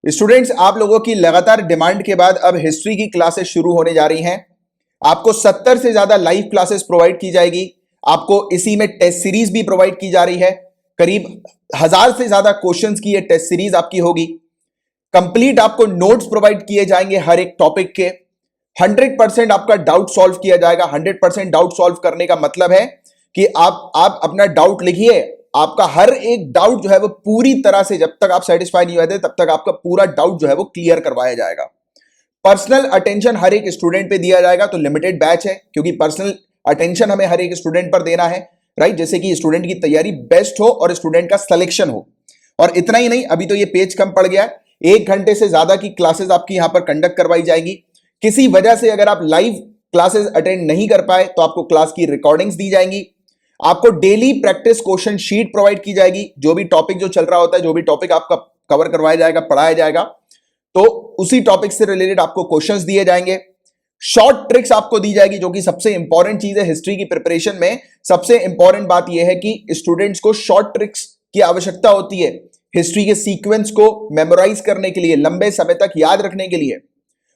Students, आप लोगों की लगातार डिमांड के बाद अब हिस्ट्री की क्लासेस शुरू होने जा रही हैं। आपको 70 से ज्यादा लाइव क्लासेस प्रोवाइड की जाएगी। आपको इसी में टेस्ट सीरीज भी प्रोवाइड की जा रही है। करीब 1000 से ज्यादा क्वेश्चंस की ये टेस्ट सीरीज आपकी होगी। कंप्लीट आपको नोट्स प्रोवाइड किए जाएंगे हर एक टॉपिक के। 100% आपका डाउट सॉल्व किया जाएगा। 100% डाउट सॉल्व करने का मतलब है कि आप अपना डाउट लिखिए। आपका हर एक डाउट जो है वो पूरी तरह से, जब तक आप सेटिस्फाई नहीं होते तब तक आपका पूरा डाउट जो है वो क्लियर करवाया जाएगा। पर्सनल अटेंशन हर एक स्टूडेंट पे दिया जाएगा। तो लिमिटेड बैच है, क्योंकि पर्सनल अटेंशन हमें हर एक स्टूडेंट पर देना है, राइट, जैसे कि स्टूडेंट की तैयारी बेस्ट हो और स्टूडेंट का सिलेक्शन हो। और इतना ही नहीं, अभी तो ये पेज कम पड़ गया। 1 घंटे से ज्यादा की क्लासेस आपकी यहां पर कंडक्ट करवाई जाएगी। किसी वजह से अगर आप लाइव क्लासेस अटेंड नहीं कर पाए तो आपको क्लास की रिकॉर्डिंग्स दी जाएंगी। आपको daily practice question sheet provide की जाएगी। जो भी टॉपिक जो चल रहा होता है, जो भी टॉपिक आपका कवर करवाया जाएगा, पढ़ाया जाएगा, तो उसी टॉपिक से रिलेटेड आपको क्वेश्चंस दिए जाएंगे। शॉर्ट ट्रिक्स आपको दी जाएगी, जो कि सबसे इंपॉर्टेंट चीज है हिस्ट्री की प्रिपरेशन में। सबसे इंपॉर्टेंट बात यह है कि स्टूडेंट्स को शॉर्ट ट्रिक्स की आवश्यकता होती है हिस्ट्री के सीक्वेंस को मेमोराइज करने के लिए, लंबे समय तक याद रखने के लिए।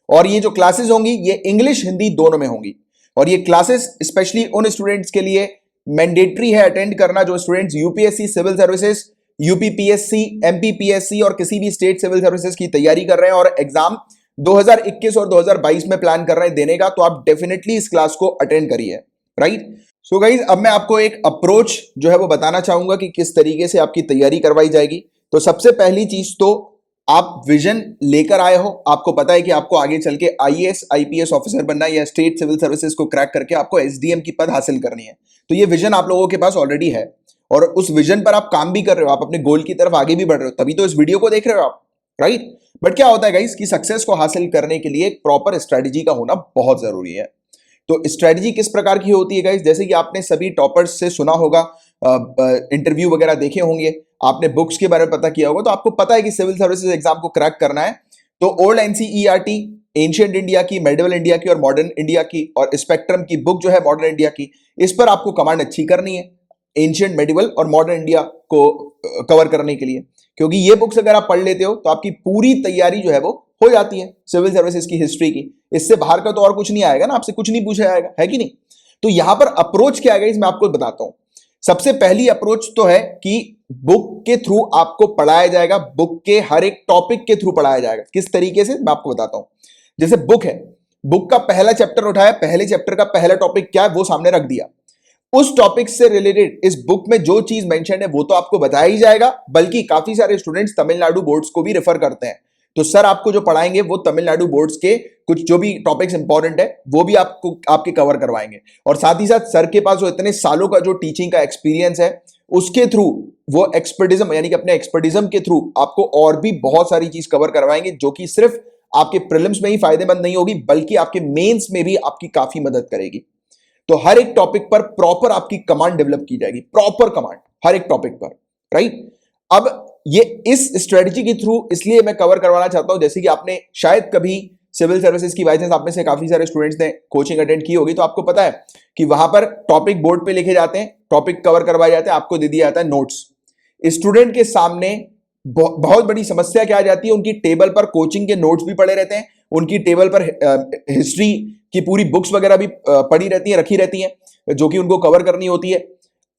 और ये जो क्लासेस होंगी ये इंग्लिश हिंदी दोनों में होंगी। और ये क्लासेस स्पेशली उन स्टूडेंट्स के लिए मैंडेटरी है अटेंड करना जो students UPSC civil services, UPPSC, MPPSC और किसी भी स्टेट सिविल सर्विसेज की तैयारी कर रहे हैं और एग्जाम 2021 और 2022 में प्लान कर रहे हैं देने का, तो आप डेफिनेटली इस क्लास को अटेंड करिए, राइट। सो गाइज, अब मैं आपको एक अप्रोच जो है वो बताना चाहूंगा कि किस तरीके से आपकी तैयारी करवाई जाएगी। तो सबसे पहली चीज तो आप विजन लेकर आए हो। आपको पता है कि आपको आगे चल के आईएएस आईपीएस ऑफिसर बनना है या स्टेट सिविल सर्विसेज को क्रैक करके आपको एसडीएम की पद हासिल करनी है। तो ये विजन आप लोगों के पास ऑलरेडी है और उस विजन पर आप काम भी कर रहे हो, आप अपने गोल की तरफ आगे भी बढ़ रहे हो, तभी तो इस वीडियो को देख रहे हो आप, राइट। बट क्या होता है गाइस कि सक्सेस को हासिल करने के लिए एक प्रॉपर स्ट्रेटजी का होना बहुत जरूरी है। तो स्ट्रेटजी किस प्रकार की होती है गाइस? जैसे कि आपने सभी टॉपर्स से सुना होगा, इंटरव्यू वगैरह देखे होंगे, आपने बुक्स के बारे में पता किया होगा, तो आपको पता है कि सिविल सर्विसेज एग्जाम को क्रैक करना है तो ओल्ड एनसीईआरटी, एंशिएंट इंडिया की, मेडिवल इंडिया की और मॉडर्न इंडिया की, और स्पेक्ट्रम की बुक जो है मॉडर्न इंडिया की, इस पर आपको कमांड अच्छी करनी है एंशिएंट, मेडिवल और मॉडर्न इंडिया को कवर करने के लिए। क्योंकि ये बुक्स अगर आप पढ़ लेते हो तो आपकी पूरी तैयारी जो है वो हो जाती है सिविल सर्विसेज की हिस्ट्री की। इससे बाहर का तो और कुछ नहीं आएगा ना, आपसे कुछ नहीं पूछा जाएगा, है कि नहीं। तो यहां पर अप्रोच क्या है मैं आपको बताता हूं। सबसे पहली अप्रोच तो है कि बुक के थ्रू आपको पढ़ाया जाएगा, बुक के हर एक टॉपिक के थ्रू पढ़ाया जाएगा। किस तरीके से, मैं आपको बताता हूं। जैसे बुक है, बुक का पहला चैप्टर उठाया, पहले चैप्टर का पहला टॉपिक क्या है वो सामने रख दिया। उस टॉपिक से रिलेटेड इस बुक में जो चीज मेंशन है वो तो आपको बताया ही जाएगा, बल्कि काफी सारे स्टूडेंट्स तमिलनाडु बोर्ड्स को भी रेफर करते हैं। तो सर आपको जो पढ़ाएंगे वो तमिलनाडु बोर्ड्स के कुछ जो भी टॉपिक्स इंपॉर्टेंट है वो भी आपको आपके कवर करवाएंगे। और साथ ही साथ सर के पास जो इतने सालों का जो टीचिंग का एक्सपीरियंस है उसके थ्रू, वो एक्सपर्टिज्म यानी कि अपने एक्सपर्टिज्म के थ्रू आपको और भी बहुत सारी चीज कवर करवाएंगे, जो कि सिर्फ आपके प्रीलिम्स में ही फायदेमंद नहीं होगी बल्कि आपके मेंस में भी आपकी काफी मदद करेगी। तो हर एक टॉपिक पर प्रॉपर आपकी कमांड डेवलप की जाएगी, प्रॉपर कमांड हर एक टॉपिक पर, राइट। अब ये इस स्ट्रेटजी के थ्रू इसलिए मैं कवर करवाना चाहता हूं, जैसे कि आपने शायद कभी सिविल सर्विसेज की बाई चांस आप में से काफी सारे स्टूडेंट्स ने कोचिंग अटेंड की होगी, तो आपको पता है कि वहां पर टॉपिक बोर्ड पे लिखे जाते हैं, टॉपिक कवर करवाए जाते हैं, आपको दे दिया जाता है नोट्स। स्टूडेंट के सामने बहुत बड़ी समस्या क्या आ जाती है, उनकी टेबल पर कोचिंग के नोट्स भी पड़े रहते हैं, उनकी टेबल पर हिस्ट्री की पूरी बुक्स वगैरह भी पड़ी रहती हैं, रखी रहती हैं, जो कि उनको कवर करनी होती है।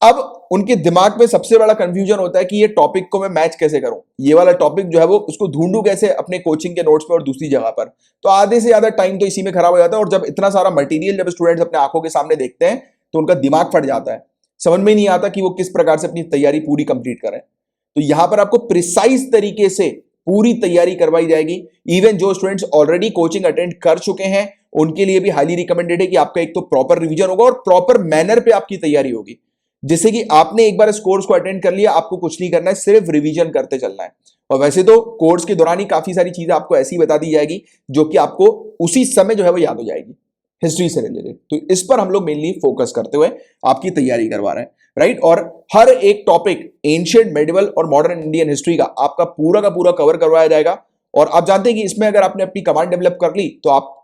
अब उनके दिमाग में सबसे बड़ा कंफ्यूजन होता है कि ये टॉपिक को मैं मैच कैसे करूं, ये वाला टॉपिक जो है वो उसको ढूंढूं कैसे अपने कोचिंग के नोट्स में और दूसरी जगह पर। तो आधे से ज्यादा टाइम तो इसी में खराब हो जाता है। और जब इतना सारा मटेरियल जब स्टूडेंट्स अपने आंखों के सामने देखते हैं तो उनका दिमाग फट जाता है, समझ में नहीं आता कि वो किस प्रकार से अपनी तैयारी पूरी कंप्लीट करें। तो यहां पर आपको प्रिसाइज तरीके से पूरी तैयारी करवाई जाएगी। इवन जो स्टूडेंट्स ऑलरेडी कोचिंग अटेंड कर चुके हैं उनके लिए भी हाईली रिकमेंडेड है कि आपका एक तो प्रॉपर रिवीजन होगा और प्रॉपर मैनर पे आपकी तैयारी होगी, जिससे कि आपने एक बार इस कोर्स को अटेंड कर लिया, आपको कुछ नहीं करना है, सिर्फ रिवीजन करते चलना है। और वैसे तो कोर्स के दौरान ही काफी सारी चीजें आपको ऐसी बता दी जाएगी जो कि आपको उसी समय जो है वो याद हो जाएगी हिस्ट्री से रिलेटेड। तो इस पर हम लोग मेनली फोकस करते हुए आपकी तैयारी करवा रहे हैं, राइट। और हर एक टॉपिक एंशिएंट, मेडिवल और मॉडर्न इंडियन हिस्ट्री का आपका पूरा का पूरा कवर करवाया जाएगा। और आप जानते हैं कि इसमें अगर आपने अपनी कमांड डेवलप कर ली तो आप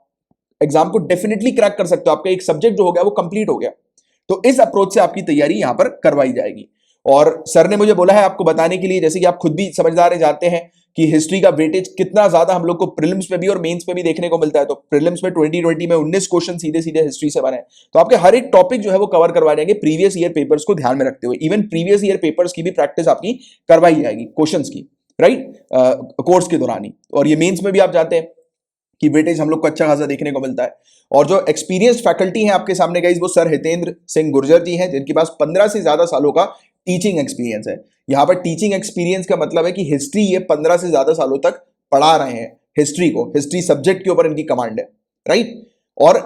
एग्जाम को डेफिनेटली क्रैक कर सकते हो, आपका एक सब्जेक्ट जो हो गया वो कंप्लीट हो गया। तो इस अप्रोच से आपकी तैयारी यहां पर करवाई जाएगी। और सर ने मुझे बोला है आपको बताने के लिए, जैसे कि आप खुद भी समझदार हैं, जानते हैं कि हिस्ट्री का वेटेज कितना ज्यादा हम लोग को प्रीलिम्स में भी और मेंस में भी देखने को मिलता है। तो प्रीलिम्स में 2020 में 19 क्वेश्चन सीधे सीधे हिस्ट्री से बने, तो आपके हर एक टॉपिक जो है वो कवर करवाए जाएंगे प्रीवियस ईयर पेपर्स को ध्यान में रखते हुए। इवन प्रीवियस ईयर पेपर्स की भी प्रैक्टिस आपकी करवाई जाएगी क्वेश्चंस की, राइट, कोर्स के दौरान ही। और ये मेंस में भी आप जानते हैं कि वेटेज हम लोग को अच्छा खासा देखने को मिलता है। और जो एक्सपीरियंस्ड फैकल्टी है आपके सामने गाइस, वो सर हितेंद्र सिंह गुर्जर जी हैं, जिनके पास 15 से ज्यादा सालों का टीचिंग एक्सपीरियंस है। यहां पर टीचिंग एक्सपीरियंस का मतलब है कि हिस्ट्री ये 15 से ज्यादा सालों तक पढ़ा रहे हैं हिस्ट्री को, हिस्ट्री सब्जेक्ट के ऊपर इनकी कमांड है, राइट। और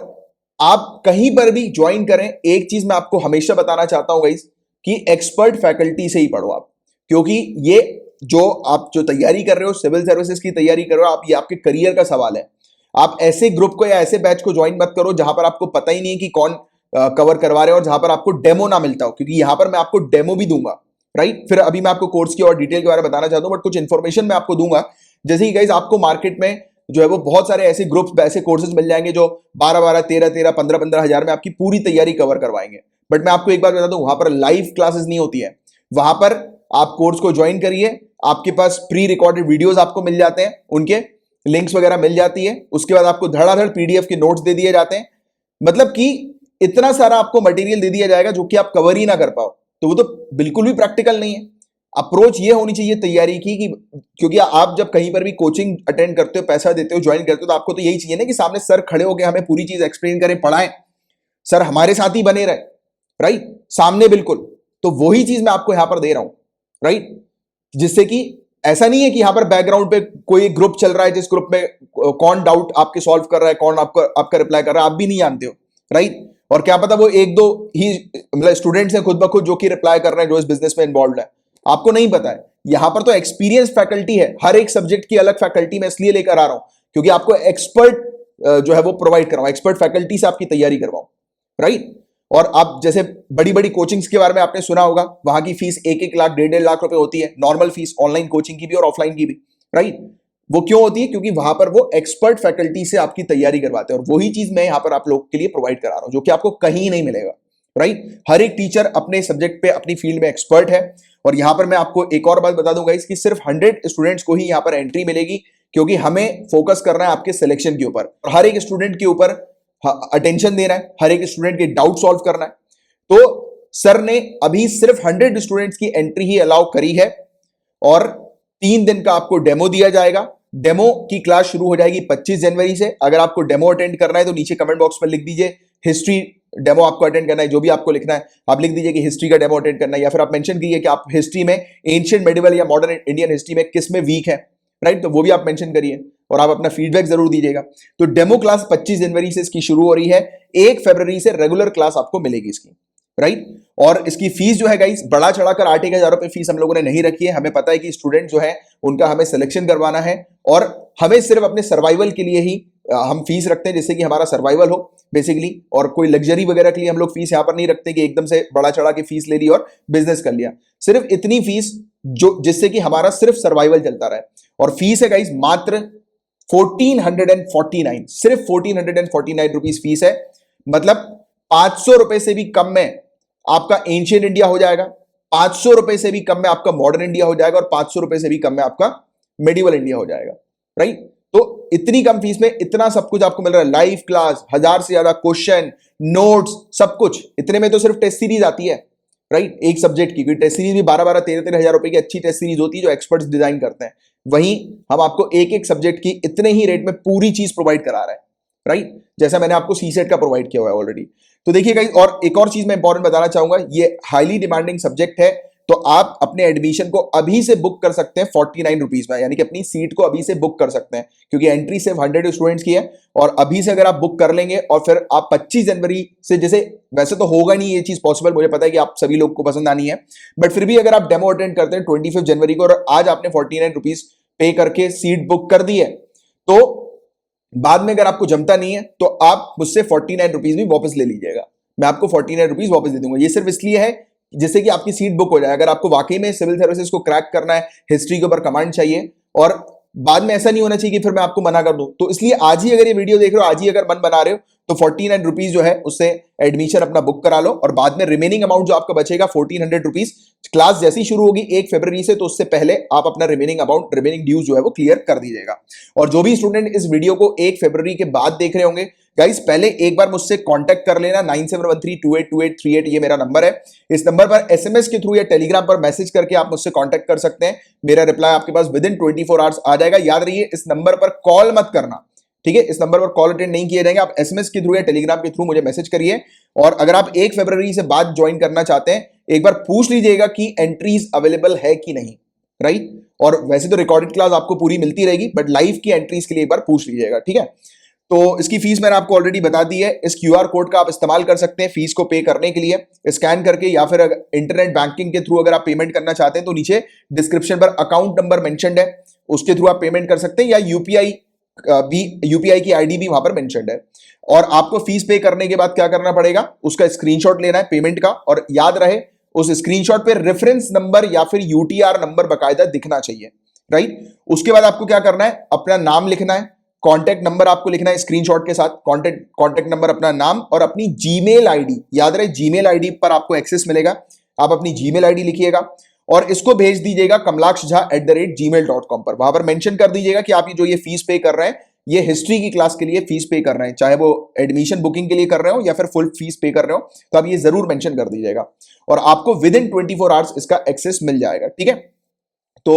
आप कहीं पर भी ज्वाइन करें, एक चीज मैं आपको हमेशा बताना चाहता हूं गाइस कि एक्सपर्ट फैकल्टी से ही पढ़ो आप, क्योंकि ये जो आप जो तैयारी कर रहे हो, सिविल सर्विसेज की तैयारी कर रहे हो आप, ये आपके करियर का सवाल है। आप ऐसे ग्रुप को या ऐसे बैच को ज्वाइन मत करो जहां पर आपको पता ही नहीं है कि कौन कवर करवा रहे हो और जहां पर आपको डेमो ना मिलता हो, क्योंकि यहां पर मैं आपको डेमो भी दूंगा, राइट। फिर अभी मैं आपको कोर्स की और डिटेल के बारे में बताना चाहता हूं, बट कुछ इंफॉर्मेशन मैं आपको दूंगा। जैसे कि गाइस आपको मार्केट में जो है वो बहुत सारे ऐसे ग्रुप्स, ऐसे कोर्सेज मिल जाएंगे जो 12-12, 13-13, 15-15 हजार में आपकी पूरी तैयारी कवर करवाएंगे। बट मैं आपको एक बात बता दूं, वहां पर लाइव क्लासेस नहीं होती है। वहां पर आप कोर्स को ज्वाइन करिए, आपके पास प्री रिकॉर्डेड वीडियोस आपको मिल जाते हैं, उनके लिंक्स वगैरह मिल जाती है। उसके बाद आपको धड़ाधड़ पीडीएफ के नोट्स दे दिए जाते हैं, मतलब कि इतना सारा आपको मटेरियल दे दिया जाएगा जो कि आप कवर ही ना कर पाओ। तो वो तो बिल्कुल भी प्रैक्टिकल नहीं है। अप्रोच ये होनी चाहिए तैयारी की कि क्योंकि आप जब कहीं पर भी कोचिंग अटेंड करते हो, पैसा देते हो, ज्वाइन करते हो, तो आपको तो यही चाहिए ना कि सामने सर खड़े होकर हमें पूरी चीज एक्सप्लेन करें, पढ़ाएं, सर हमारे साथ ही बने रहे, राइट, सामने बिल्कुल। तो वही चीज मैं आपको यहां पर दे रहा हूं, राइट, जिससे कि ऐसा नहीं है कि यहां पर बैकग्राउंड पे कोई ग्रुप चल रहा है जिस ग्रुप में कौन डाउट आपके सॉल्व कर रहा है, कौन आपका रिप्लाई कर रहा है, आप भी नहीं जानते हो, राइट। और क्या पता वो एक दो ही मतलब स्टूडेंट्स हैं खुद ब खुद जो कि रिप्लाई कर रहे हैं, जो इस बिजनेस में इन्वॉल्व है, आपको नहीं पता है। यहां पर तो एक्सपीरियंस फैकल्टी है, हर एक सब्जेक्ट की अलग फैकल्टी मैं इसलिए लेकर आ रहा हूं क्योंकि आपको एक्सपर्ट जो है वो प्रोवाइड करवाऊं, एक्सपर्ट फैकल्टी से आपकी तैयारी करवाऊं, राइट। और आप जैसे बड़ी बड़ी कोचिंग्स के बारे में आपने सुना होगा, वहां की फीस 1-1 लाख 1.5 लाख रुपए होती है, नॉर्मल फीस ऑनलाइन कोचिंग की भी और ऑफलाइन की भी, राइट। वो क्यों होती है? क्योंकि वहां पर वो एक्सपर्ट फैकल्टी से आपकी तैयारी करवाते हैं, और वही चीज मैं यहां पर आप लोग के लिए प्रोवाइड करा रहा हूं, जो कि आपको कहीं नहीं मिलेगा, राइट। हर एक टीचर अपने सब्जेक्ट पे, अपनी फील्ड में एक्सपर्ट है। और यहां पर मैं आपको एक और बात बता दूंगा, इसकी सिर्फ 100 स्टूडेंट्स को ही यहां पर एंट्री मिलेगी, क्योंकि हमें फोकस करना है आपके सिलेक्शन के ऊपर, हर एक स्टूडेंट के ऊपर अटेंशन देना है, हर एक स्टूडेंट के डाउट सॉल्व करना है। तो सर ने अभी सिर्फ 100 स्टूडेंट्स की एंट्री ही अलाउ करी है, और 3 दिन का आपको डेमो दिया जाएगा। डेमो की क्लास शुरू हो जाएगी 25 जनवरी से। अगर आपको डेमो अटेंड करना है तो नीचे कमेंट बॉक्स में लिख दीजिए हिस्ट्री डेमो आपको अटेंड करना है, जो भी आपको लिखना है आप लिख दीजिए कि हिस्ट्री का डेमो अटेंड करना है, या फिर आप मेंशन कीजिए कि आप हिस्ट्री में एंशिएंट, मेडिवल या मॉडर्न इंडियन हिस्ट्री में किस में वीक है, राइट, तो वो भी आप मेंशन करिए और आप अपना फीडबैक जरूर दीजिएगा। तो डेमो क्लास 25 जनवरी से इसकी शुरू हो रही है, 1 फरवरी से रेगुलर क्लास आपको मिलेगी इसकी, राइट। और इसकी फीस जो है गाइस, बड़ा चढ़ाकर 8,000 रुपए फीस हम लोगों ने नहीं रखी है। हमें पता है कि स्टूडेंट जो है उनका हमें सिलेक्शन करवाना है, और हमें सिर्फ अपने सर्वाइवल के लिए ही हम फीस रखते हैं, जिससे कि हमारा सर्वाइवल हो बेसिकली। और कोई लग्जरी वगैरह के लिए हम लोग फीस यहां पर नहीं रखते कि एकदम से बड़ा चढ़ा के फीस ले ली और बिजनेस कर लिया। सिर्फ इतनी फीस जो जिससे कि हमारा सिर्फ सर्वाइवल चलता रहे। और फीस है गाइस मात्र 1449, सिर्फ 1449 रुपीज फीस है। मतलब 500 रुपए से भी कम में आपका एंशिएंट इंडिया हो जाएगा, 500 रुपए से भी कम में आपका मॉडर्न इंडिया हो जाएगा, और 500 रुपए से भी कम में आपका मेडिवल इंडिया हो जाएगा, राइट। तो इतनी कम फीस में इतना सब कुछ आपको मिल रहा है, लाइव क्लास, 1000 से ज्यादा क्वेश्चन, नोट्स, सब कुछ। इतने में तो सिर्फ टेस्ट सीरीज आती है, राइट, एक सब्जेक्ट की। टेस्ट सीरीज भी 12-12, 13-13 हजार रुपए की अच्छी टेस्ट सीरीज होती है जो एक्सपर्ट्स डिजाइन करते हैं। वहीं हम आपको एक एक सब्जेक्ट की इतने ही रेट में पूरी चीज प्रोवाइड करा रहे हैं, राइट, जैसा मैंने आपको सीसेट का प्रोवाइड किया हुआ है ऑलरेडी। तो देखिए गाइस, और एक और चीज मैं इंपॉर्टेंट बताना चाहूंगा, ये हाईली डिमांडिंग सब्जेक्ट है, तो आप अपने एडमिशन को अभी से बुक कर सकते हैं 49 रुपीज में, यानी कि अपनी सीट को अभी से बुक कर सकते हैं, क्योंकि एंट्री सिर्फ 100 स्टूडेंट्स की है। और अभी से अगर आप बुक कर लेंगे और फिर आप 25 जनवरी से, जैसे वैसे तो होगा नहीं ये चीज पॉसिबल, मुझे पता है कि आप सभी लोग को पसंद आनी है, बट फिर भी अगर आप डेमो अटेंड करते हैं 25 जनवरी को, और आज आपने 49 रुपीज पे करके सीट बुक कर दी है, तो बाद में अगर आपको जमता नहीं है तो आप मुझसे 49 रुपीज भी वापस ले लीजिएगा। मैं आपको 49 रुपीज वापस दे दूंगा। ये सिर्फ इसलिए है जिससे कि आपकी सीट बुक हो जाए। अगर आपको वाकई में सिविल सर्विसेज को क्रैक करना है, हिस्ट्री के ऊपर कमांड चाहिए, और बाद में ऐसा नहीं होना चाहिए कि फिर मैं आपको मना कर दूं। तो इसलिए आज ही अगर ये वीडियो देख रहे हो, आज ही अगर मन बना रहे हो, तो 49 रुपीज जो है उससे एडमिशन अपना बुक करा लो, और बाद में रिमेनिंग अमाउंट जो आपका बचेगा 1400 रुपीज, क्लास जैसी शुरू होगी 1 फरवरी से, तो उससे पहले आप अपना रिमेनिंग अमाउंट, रिमेनिंग ड्यूज जो है वो क्लियर कर दीजिएगा। और जो भी स्टूडेंट इस वीडियो को 1 फरवरी के बाद देख रहे होंगे, गाइस पहले एक बार मुझसे कांटेक्ट कर लेना, 9713282838 ये मेरा नंबर है। इस नंबर पर एसएमएस के थ्रू या टेलीग्राम पर मैसेज करके आप मुझसे कांटेक्ट कर सकते हैं। मेरा रिप्लाई आपके पास विद इन 24 आवर्स आ जाएगा। याद रहिए, इस नंबर पर कॉल मत करना, ठीक है? इस नंबर पर कॉल अटेंड नहीं किए जाएंगे। आप एसएमएस के थ्रू या टेलीग्राम के थ्रू मुझे मैसेज करिए। और अगर आप 1 फरवरी से बाद ज्वाइन करना चाहते हैं, एक बार पूछ लीजिएगा कि एंट्रीज अवेलेबल है कि नहीं, राइट? और वैसे तो रिकॉर्डेड क्लास आपको पूरी मिलती रहेगी, बट लाइव की एंट्रीज के लिए एक बार पूछ लीजिएगा, ठीक है? तो इसकी फीस मैंने आपको ऑलरेडी बता दी है। इस क्यूआर कोड का आप इस्तेमाल कर सकते हैं फीस को पे करने के लिए, स्कैन करके, या फिर इंटरनेट बैंकिंग के थ्रू अगर आप पेमेंट करना चाहते हैं तो नीचे डिस्क्रिप्शन पर अकाउंट नंबर मेंशन्ड है, उसके थ्रू आप पेमेंट कर सकते हैं, या यूपीआई भी, यूपीआई की आईडी भी वहां पर मेंशन्ड है। और आपको फीस पे करने के बाद क्या करना पड़ेगा, उसका स्क्रीनशॉट लेना है पेमेंट का, और याद रहे उस स्क्रीनशॉट पे रेफरेंस नंबर या फिर यूटीआर नंबर बकायदा दिखना चाहिए, राइट? उसके बाद आपको क्या करना है, अपना नाम लिखना है, कॉन्टैक्ट नंबर आपको लिखना है स्क्रीनशॉट के साथ, कॉन्टैक्ट नंबर, अपना नाम और अपनी जीमेल आईडी। याद रहे, जीमेल आईडी पर आपको एक्सेस मिलेगा, आप अपनी जीमेल आईडी लिखिएगा और इसको भेज दीजिएगा kamlakshjha@gmail.com पर। वहां पर मेंशन कर दीजिएगा कि आप ये जो ये फीस पे कर रहे हैं, ये हिस्ट्री की क्लास के लिए फीस पे कर रहे हैं, चाहे वो एडमिशन बुकिंग के लिए कर रहे हो या फिर फुल फीस पे कर रहे हो, तो आप ये जरूर मेंशन कर दीजिएगा और आपको विद इन 24 आवर्स इसका एक्सेस मिल जाएगा, ठीक है? तो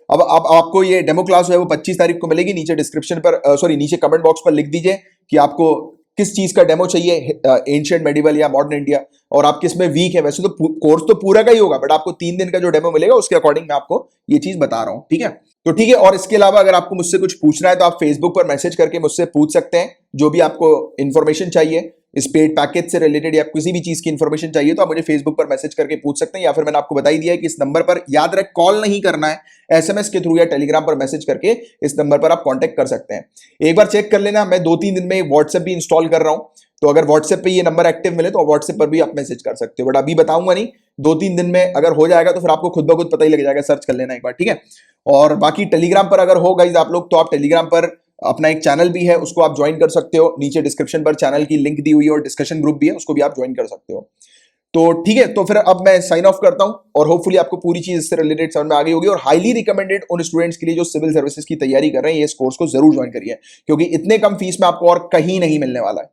अब आपको ये डेमो क्लास है वो 25 तारीख को मिलेगी। नीचे डिस्क्रिप्शन पर, सॉरी, नीचे कमेंट बॉक्स पर लिख दीजिए कि आपको किस चीज का डेमो चाहिए, एंशिएंट मेडिवल या मॉडर्न इंडिया, और आप किस में वीक है। वैसे तो कोर्स तो पूरा का ही होगा, बट आपको 3 दिन का जो डेमो मिलेगा उसके अकॉर्डिंग मैं आपको ये चीज बता रहा हूं, ठीक है? तो ठीक है। और इसके अलावा अगर आपको मुझसे कुछ पूछना है तो आप फेसबुक पर मैसेज करके मुझसे पूछ सकते हैं, जो भी आपको इंफॉर्मेशन चाहिए इस पेड पैकेज से रिलेटेड या किसी भी चीज की इंफॉर्मेशन चाहिए तो आप मुझे फेसबुक पर मैसेज करके पूछ सकते हैं, या फिर मैंने आपको बता ही दिया है कि इस नंबर पर, याद रख, कॉल नहीं करना है, एसएमएस के थ्रू या टेलीग्राम पर मैसेज करके इस नंबर पर आप कांटेक्ट कर सकते हैं। एक बार चेक कर लेना, मैं 2-3 दिन में व्हाट्सएप भी इंस्टॉल कर रहा हूं, तो अगर व्हाट्सएप पे ये नंबर एक्टिव मिले तो व्हाट्सएप पर भी आप मैसेज कर सकते हो, बट अभी बताऊंगा नहीं। 2-3 दिन में अगर हो जाएगा तो फिर आपको खुद ब खुद पता ही लग जाएगा, सर्च कर लेना एक बार, ठीक है? और बाकी टेलीग्राम पर अगर हो गाइस आप लोग, तो आप टेलीग्राम पर अपना एक चैनल भी है, उसको आप ज्वाइन कर सकते हो। नीचे डिस्क्रिप्शन पर चैनल की लिंक दी हुई है और डिस्कशन ग्रुप भी है, उसको भी आप ज्वाइन कर सकते हो। तो ठीक है, तो फिर अब मैं साइन ऑफ करता हूं और होपफुली आपको पूरी चीज इससे रिलेटेड समझ में आ गई होगी। और हाईली रिकमेंडेड उन स्टूडेंट्स के लिए जो सिविल सर्विसेज की तैयारी कर रहे हैं, ये इस कोर्स को जरूर ज्वाइन करिए, क्योंकि इतने कम फीस में आपको और कहीं नहीं मिलने वाला है।